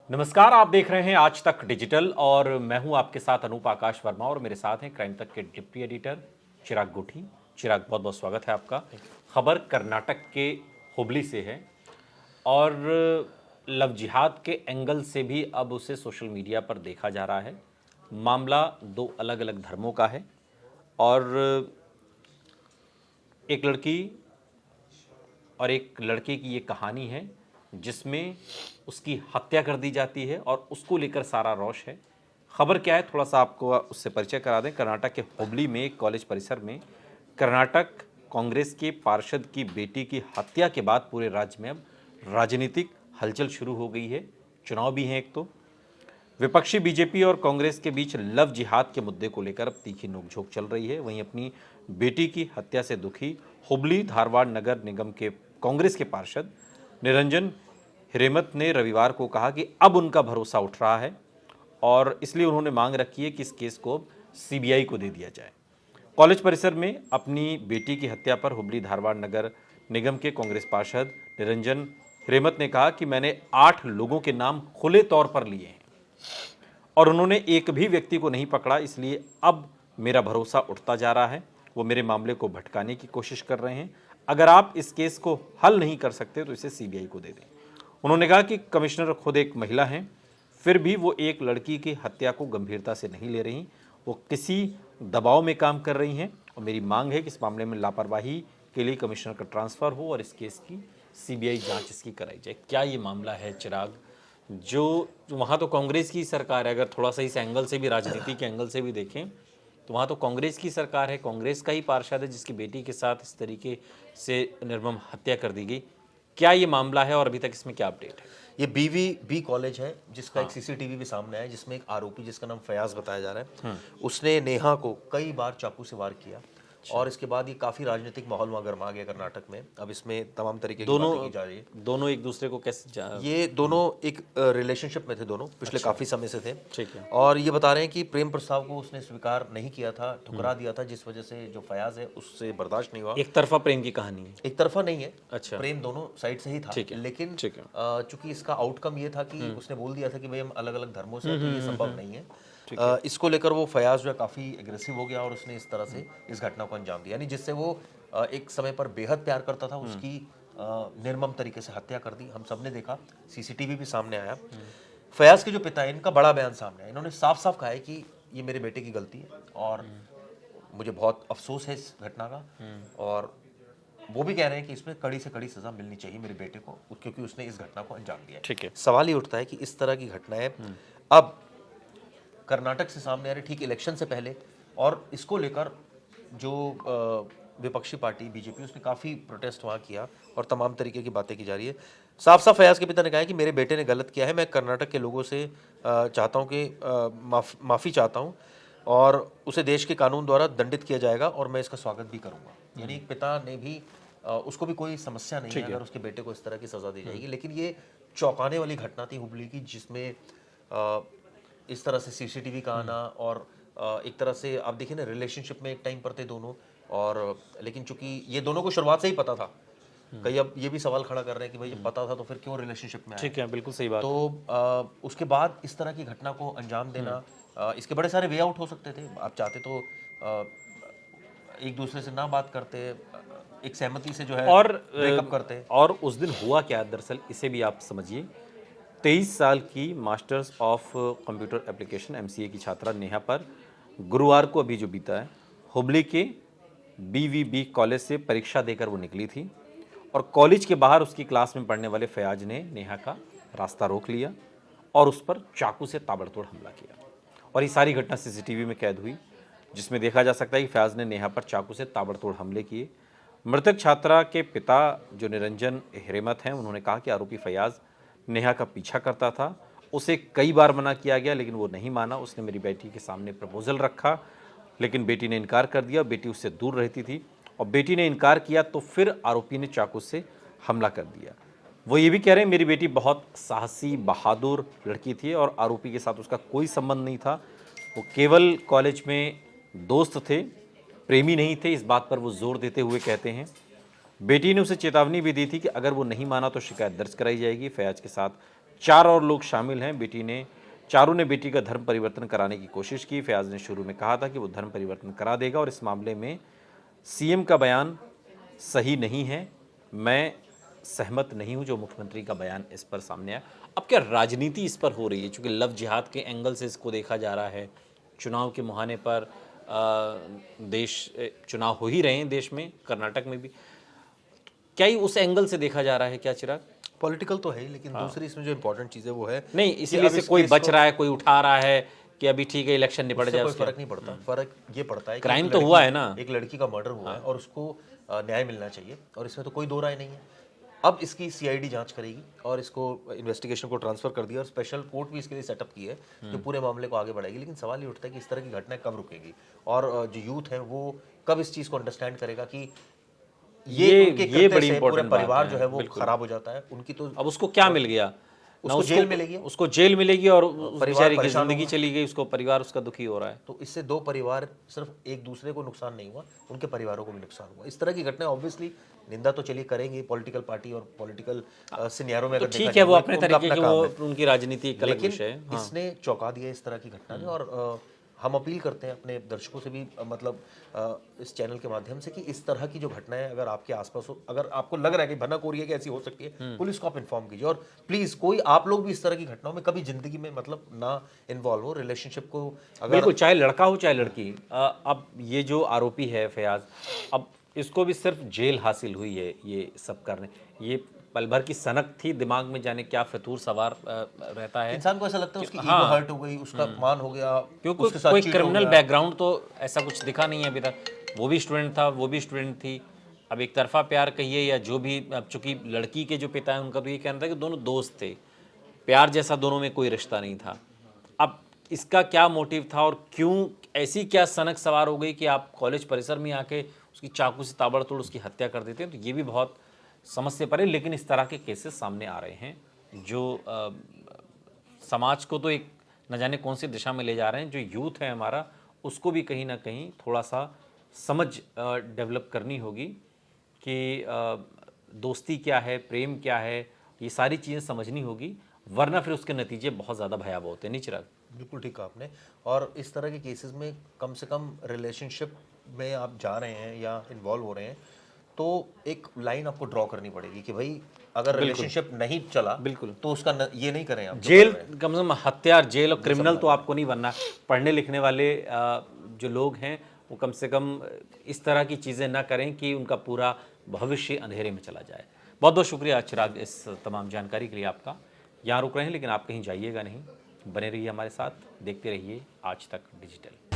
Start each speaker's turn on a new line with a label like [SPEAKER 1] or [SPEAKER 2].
[SPEAKER 1] नमस्कार, आप देख रहे हैं आज तक डिजिटल और मैं हूं आपके साथ अनूप आकाश वर्मा और मेरे साथ हैं क्राइम तक के डिप्टी एडिटर चिराग गुठी। चिराग, बहुत बहुत स्वागत है आपका। खबर कर्नाटक के हुबली से है और लव जिहाद के एंगल से भी अब उसे सोशल मीडिया पर देखा जा रहा है। मामला दो अलग अलग धर्मों का है और एक लड़की और एक लड़के की ये कहानी है जिसमें उसकी हत्या कर दी जाती है और उसको लेकर सारा रौश है। खबर क्या है, थोड़ा सा आपको उससे परिचय करा दें। कर्नाटक के हुबली में एक कॉलेज परिसर में कर्नाटक कांग्रेस के पार्षद की बेटी की हत्या के बाद पूरे राज्य में अब राजनीतिक हलचल शुरू हो गई है। चुनाव भी हैं एक तो। विपक्षी बीजेपी और कांग्रेस के बीच लव जिहाद के मुद्दे को लेकर अब तीखी नोकझोंक चल रही है। वहीं अपनी बेटी की हत्या से दुखी हुबली धारवाड़ नगर निगम के कांग्रेस के पार्षद निरंजन हिरेमत ने रविवार को कहा कि अब उनका भरोसा उठ रहा है और इसलिए उन्होंने मांग रखी है कि इस केस को सीबीआई को दे दिया जाए। कॉलेज परिसर में अपनी बेटी की हत्या पर हुबली धारवाड़ नगर निगम के कांग्रेस पार्षद निरंजन हिरेमत ने कहा कि मैंने 8 लोगों के नाम खुले तौर पर लिए हैं और उन्होंने एक भी व्यक्ति को नहीं पकड़ा, इसलिए अब मेरा भरोसा उठता जा रहा है। वो मेरे मामले को भटकाने की कोशिश कर रहे हैं। अगर आप इस केस को हल नहीं कर सकते तो इसे सीबीआई को दे दें। उन्होंने कहा कि कमिश्नर खुद एक महिला हैं, फिर भी वो एक लड़की की हत्या को गंभीरता से नहीं ले रही। वो किसी दबाव में काम कर रही हैं और मेरी मांग है कि इस मामले में लापरवाही के लिए कमिश्नर का ट्रांसफ़र हो और इस केस की सीबीआई जांच इसकी कराई जाए। क्या ये मामला है चिराग, जो वहाँ तो कांग्रेस की सरकार है, अगर थोड़ा सा इस एंगल से भी, राजनीति के एंगल से भी देखें तो वहाँ तो कांग्रेस की सरकार है, कांग्रेस का ही पार्षद है जिसकी बेटी के साथ इस तरीके से निर्मम हत्या कर दी गई। क्या ये मामला है और अभी तक इसमें क्या अपडेट है?
[SPEAKER 2] ये बीवीबी कॉलेज है जिसका एक सीसीटीवी भी सामने आया, जिसमें एक आरोपी जिसका नाम फयाज बताया जा रहा है, उसने नेहा को कई बार चाकू से वार किया और इसके बाद ये काफी राजनीतिक माहौल वहाँ गर्मा गया कर्नाटक में। अब इसमें तमाम तरीके की बातें की जा रही है।
[SPEAKER 1] दोनों एक दूसरे को
[SPEAKER 2] ये दोनों एक रिलेशनशिप में थे, दोनों पिछले काफी समय से थे।
[SPEAKER 1] ठीक है।
[SPEAKER 2] और ये बता रहे हैं कि प्रेम प्रस्ताव को उसने स्वीकार नहीं किया था, ठुकरा दिया था, जिस वजह से जो फयाज है उससे बर्दाश्त नहीं हुआ।
[SPEAKER 1] एक तरफा प्रेम की कहानी है।
[SPEAKER 2] एक तरफा नहीं है,
[SPEAKER 1] अच्छा।
[SPEAKER 2] प्रेम दोनों साइड से ही था।
[SPEAKER 1] ठीक है,
[SPEAKER 2] लेकिन
[SPEAKER 1] ठीक है।
[SPEAKER 2] चूंकि इसका आउटकम ये था कि उसने बोल दिया था कि भाई हम अलग अलग धर्मों से हैं, तो ये संभव नहीं है। इसको लेकर वो फयाज जो है काफी एग्रेसिव हो गया और उसने इस तरह से इस घटना को अंजाम दिया, यानी जिससे वो एक समय पर बेहद प्यार करता था, उसकी निर्मम तरीके से हत्या कर दी। हम सब ने देखा, सीसीटीवी भी सामने आया। फयाज के जो पिता है, इनका बड़ा बयान सामने आया। इन्होंने साफ साफ कहा है कि ये मेरे बेटे की गलती है और मुझे बहुत अफसोस है इस घटना का। और वो भी कह रहे हैं कि इसमें कड़ी से कड़ी सजा मिलनी चाहिए मेरे बेटे को, क्योंकि उसने इस घटना को अंजाम दिया।
[SPEAKER 1] ठीक है।
[SPEAKER 2] सवाल ही उठता है कि इस तरह की घटनाएं अब कर्नाटक से सामने आ रही, ठीक इलेक्शन से पहले, और इसको लेकर जो विपक्षी पार्टी बीजेपी, उसने काफ़ी प्रोटेस्ट वहाँ किया और तमाम तरीके की बातें की जा रही है। साफ साफ फयाज के पिता ने कहा है कि मेरे बेटे ने गलत किया है, मैं कर्नाटक के लोगों से चाहता हूँ कि माफ़ी चाहता हूँ और उसे देश के कानून द्वारा दंडित किया जाएगा और मैं इसका स्वागत भी करूँगा। यानी एक पिता ने भी उसको भी कोई समस्या नहीं है अगर उसके बेटे को इस तरह की सज़ा दी जाएगी। लेकिन ये चौंकाने वाली घटना थी हुबली की, जिसमें इस तरह से सीसीटीवी का आना और एक तरह से आप देखिए ना, रिलेशनशिप में एक टाइम पर थे दोनों, और लेकिन चूंकि ये दोनों को शुरुआत से ही पता था, कई अब ये भी सवाल खड़ा कर रहे हैं कि भाई ये पता था तो फिर क्यों रिलेशनशिप में आए।
[SPEAKER 1] ठीक है, बिल्कुल सही बात।
[SPEAKER 2] तो उसके बाद इस तरह की घटना को अंजाम देना, इसके बड़े सारे वे आउट हो सकते थे। आप चाहते तो एक दूसरे से ना बात करते, एक सहमति से जो है
[SPEAKER 1] और
[SPEAKER 2] ब्रेकअप करते।
[SPEAKER 1] और उस दिन हुआ क्या दरअसल, इसे भी आप समझिए। 23 साल की masters of computer application MCA की छात्रा नेहा पर गुरुवार को अभी जो बीता है, हुबली के बीवीबी कॉलेज से परीक्षा देकर वो निकली थी और कॉलेज के बाहर उसकी क्लास में पढ़ने वाले फयाज ने नेहा का रास्ता रोक लिया और उस पर चाकू से ताबड़तोड़ हमला किया। और ये सारी घटना सीसीटीवी में कैद हुई, जिसमें देखा जा सकता है कि फयाज ने नेहा पर चाकू से ताबड़तोड़ हमले किए। मृतक छात्रा के पिता जो निरंजन हिरेमत हैं, उन्होंने कहा कि आरोपी फयाज नेहा का पीछा करता था। उसे कई बार मना किया गया लेकिन वो नहीं माना। उसने मेरी बेटी के सामने प्रपोजल रखा लेकिन बेटी ने इनकार कर दिया। बेटी उससे दूर रहती थी और बेटी ने इनकार किया तो फिर आरोपी ने चाकू से हमला कर दिया। वो ये भी कह रहे हैं मेरी बेटी बहुत साहसी बहादुर लड़की थी और आरोपी के साथ उसका कोई संबंध नहीं था। वो केवल कॉलेज में दोस्त थे, प्रेमी नहीं थे। इस बात पर वो जोर देते हुए कहते हैं बेटी ने उसे चेतावनी भी दी थी कि अगर वो नहीं माना तो शिकायत दर्ज कराई जाएगी। फयाज के साथ 4 और लोग शामिल हैं। चारों ने बेटी का धर्म परिवर्तन कराने की कोशिश की। फयाज ने शुरू में कहा था कि वो धर्म परिवर्तन करा देगा और इस मामले में सीएम का बयान सही नहीं है। मैं सहमत नहीं हूं जो मुख्यमंत्री का बयान इस पर सामने आया। अब क्या राजनीति इस पर हो रही है, चूंकि लव जिहाद के एंगल से इसको देखा जा रहा है। चुनाव के मुहाने पर चुनाव हो ही रहे हैं देश में, कर्नाटक में भी। क्या ही उस एंगल से देखा जा रहा है क्या चिराग?
[SPEAKER 2] पॉलिटिकल तो है ही, लेकिन दूसरी इसमें जो इंपॉर्टेंट चीज़ है वो है
[SPEAKER 1] नहीं, इसलिए से कोई बच रहा है, कोई उठा रहा है कि अभी ठीक है इलेक्शन निपट जाए,
[SPEAKER 2] कोई फर्क नहीं पड़ता। फर्क ये पड़ता है कि
[SPEAKER 1] क्राइम तो हुआ है ना,
[SPEAKER 2] एक लड़की का मर्डर हुआ है और उसको न्याय मिलना चाहिए, और इसमें तो कोई दो राय नहीं है। अब इसकी सीआईडी जांच करेगी और इसको इन्वेस्टिगेशन को ट्रांसफर कर दिया और स्पेशल कोर्ट भी इसके लिए सेटअप की है जो पूरे मामले को आगे बढ़ाएगी। लेकिन सवाल ये उठता है कि इस तरह की घटनाएं कब रुकेगी और जो यूथ है वो कब इस चीज़ को अंडरस्टैंड करेगा कि
[SPEAKER 1] ये बड़ी
[SPEAKER 2] पूरे
[SPEAKER 1] इंपॉर्टेंट
[SPEAKER 2] परिवार जो है वो खराब हो जाता है। उनकी तो
[SPEAKER 1] अब उसको क्या मिल गया?
[SPEAKER 2] उसको जेल मिलेगी,
[SPEAKER 1] उसको जेल मिलेगी और बेचारे की जिंदगी चली गई, उसको परिवार उसका दुखी हो रहा है।
[SPEAKER 2] तो इससे दो परिवार, सिर्फ एक दूसरे को नुकसान नहीं हुआ, उनके परिवारों को भी नुकसान हुआ। इस तरह की घटनाएं ऑब्वियसली निंदा तो चलिए करेंगे पॉलिटिकल पार्टी और पॉलिटिकल सिनेरियो में, अगर
[SPEAKER 1] ठीक है वो अपने तरीके की, वो उनकी राजनीति एक अलग विषय है।
[SPEAKER 2] इसने चौंका दिया इस तरह की घटना ने, और हम अपील करते हैं अपने दर्शकों से भी, मतलब इस चैनल के माध्यम से, कि इस तरह की जो घटनाएं अगर आपके आसपास हो, अगर आपको लग रहा है कि भनक हो रही है कि ऐसी हो सकती है, पुलिस को आप इन्फॉर्म कीजिए। और प्लीज कोई आप लोग भी इस तरह की घटनाओं में कभी जिंदगी में मतलब ना इन्वॉल्व हो। रिलेशनशिप को अगर
[SPEAKER 1] बिल्कुल, चाहे लड़का हो चाहे लड़की। अब ये जो आरोपी है फयाज, अब इसको भी सिर्फ जेल हासिल हुई है ये सब करने, ये पल भर की सनक थी, दिमाग में जाने क्या फितूर सवार रहता है।
[SPEAKER 2] इंसान को ऐसा लगता है उसकी ईगो हर्ट हो गई, उसका मान हो गया,
[SPEAKER 1] क्योंकि कोई क्रिमिनल बैकग्राउंड तो ऐसा कुछ दिखा नहीं है अभी तक। वो भी स्टूडेंट था, वो भी स्टूडेंट थी। अब एक तरफा प्यार कहिए या जो भी, अब चूंकि लड़की के जो पिता है उनका तो ये कहना था कि दोनों दोस्त थे, प्यार जैसा दोनों में कोई रिश्ता नहीं था। अब इसका क्या मोटिव था और क्यों ऐसी क्या सनक सवार हो गई कि आप कॉलेज परिसर में आके उसकी चाकू से ताबड़तोड़ उसकी हत्या कर देते हैं? तो ये भी बहुत समझ से परे। लेकिन इस तरह के केसेस सामने आ रहे हैं जो समाज को तो एक न जाने कौन सी दिशा में ले जा रहे हैं। जो यूथ है हमारा, उसको भी कहीं ना कहीं थोड़ा सा समझ डेवलप करनी होगी कि दोस्ती क्या है, प्रेम क्या है, ये सारी चीज़ें समझनी होगी, वरना फिर उसके नतीजे बहुत ज़्यादा भयावह होते हैं। नहीं चिराग?
[SPEAKER 2] बिल्कुल ठीक कहा आपने। और इस तरह के केसेस में कम से कम रिलेशनशिप में आप जा रहे हैं या इन्वॉल्व हो रहे हैं तो एक लाइन आपको ड्रॉ करनी पड़ेगी कि भाई अगर रिलेशनशिप नहीं चला
[SPEAKER 1] बिल्कुल
[SPEAKER 2] तो उसका ये नहीं करें आप,
[SPEAKER 1] जेल, कम से कम हत्या, जेल और क्रिमिनल तो आपको नहीं बनना। पढ़ने लिखने वाले जो लोग हैं वो कम से कम इस तरह की चीज़ें ना करें कि उनका पूरा भविष्य अंधेरे में चला जाए। बहुत बहुत शुक्रिया चिराग इस तमाम जानकारी के लिए आपका। यहाँ रुक रहे हैं लेकिन आप कहीं जाइएगा नहीं, बने रहिए हमारे साथ, देखते रहिए आज तक डिजिटल।